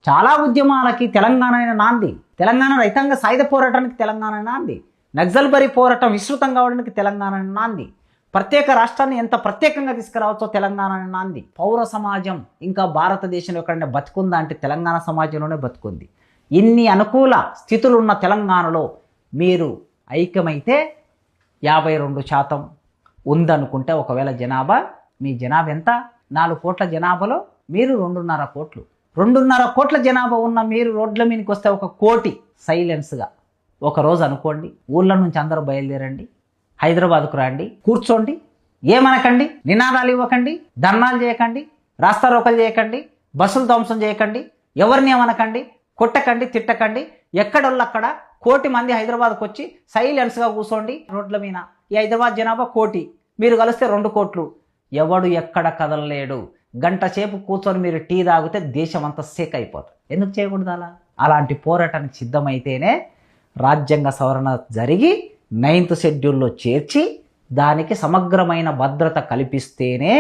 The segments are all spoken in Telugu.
చాలా ఉద్యమాలకి తెలంగాణ నాంది. తెలంగాణ రైతాంగ సాయుధ పోరాటానికి తెలంగాణ నాంది. నక్సల్బరీ పోరాటం విస్తృతం కావడానికి తెలంగాణ నాంది. ప్రత్యేక రాష్ట్రాన్ని ఎంత ప్రత్యేకంగా తీసుకురావచ్చో తెలంగాణ నాంది. పౌర సమాజం ఇంకా భారతదేశంలో ఎక్కడైనా బతుకుందా అంటే తెలంగాణ సమాజంలోనే బతుకుంది. ఇన్ని అనుకూల స్థితులు ఉన్న తెలంగాణలో మీరు ఐక్యమైతే 52% ఉందనుకుంటే ఒకవేళ జనాభా, మీ జనాభా ఎంత? 4 కోట్ల జనాభాలో మీరు 2.5 కోట్లు. 2.5 కోట్ల జనాభా ఉన్న మీరు రోడ్ల మీదకి వస్తే 1 కోటి సైలెన్స్గా ఒకరోజు అనుకోండి. ఊళ్ళ నుంచి అందరూ బయలుదేరండి, హైదరాబాద్కు రండి, కూర్చోండి, ఏమనకండి, నినాదాలు ఇవ్వకండి, ధర్నాలు చేయకండి, రాస్తారోకలు చేయకండి, బస్సులు ధ్వంసం చేయకండి, ఎవరిని ఏమనకండి, కొట్టకండి, తిట్టకండి. ఎక్కడోళ్ళక్కడ 1 కోటి మంది హైదరాబాద్కు వచ్చి సైలెన్స్గా కూర్చోండి రోడ్ల మీద. ఈ హైదరాబాద్ జనాభా 1 కోటి, మీరు కలిస్తే 2 కోట్లు. ఎవడు ఎక్కడ కదలలేడు. గంట సేపు కూర్చొని మీరు టీ తాగితే దేశం అంతా సేక్ అయిపోతుంది. ఎందుకు చేయకూడదు అలా? అలాంటి పోరాటానికి సిద్ధమైతేనే రాజ్యాంగ సవరణ జరిగి 9th షెడ్యూల్లో చేర్చి దానికి సమగ్రమైన భద్రత కల్పిస్తేనే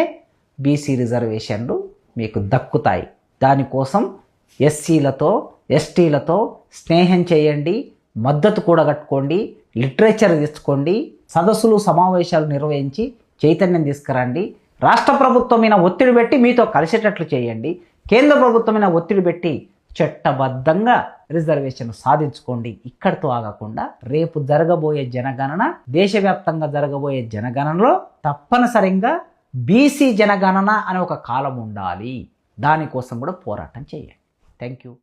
బీసీ రిజర్వేషన్లు మీకు దక్కుతాయి. దానికోసం ఎస్సీలతో ఎస్టీలతో స్నేహం చేయండి, మద్దతు కూడగట్టుకోండి, లిటరేచర్ తీసుకోండి, సదస్సులు సమావేశాలు నిర్వహించి చైతన్యం తీసుకురండి. రాష్ట్ర ప్రభుత్వం మీద ఒత్తిడి పెట్టి మీతో కలిసేటట్లు చేయండి. కేంద్ర ప్రభుత్వం మీద ఒత్తిడి పెట్టి చట్టబద్ధంగా రిజర్వేషన్ సాధించుకోండి. ఇక్కడితో ఆగకుండా రేపు జరగబోయే జనగణన, దేశవ్యాప్తంగా జరగబోయే జనగణనలో తప్పనిసరిగా బీసీ జనగణన అనే ఒక కాలం ఉండాలి. దానికోసం కూడా పోరాటం చేయండి. Thank you.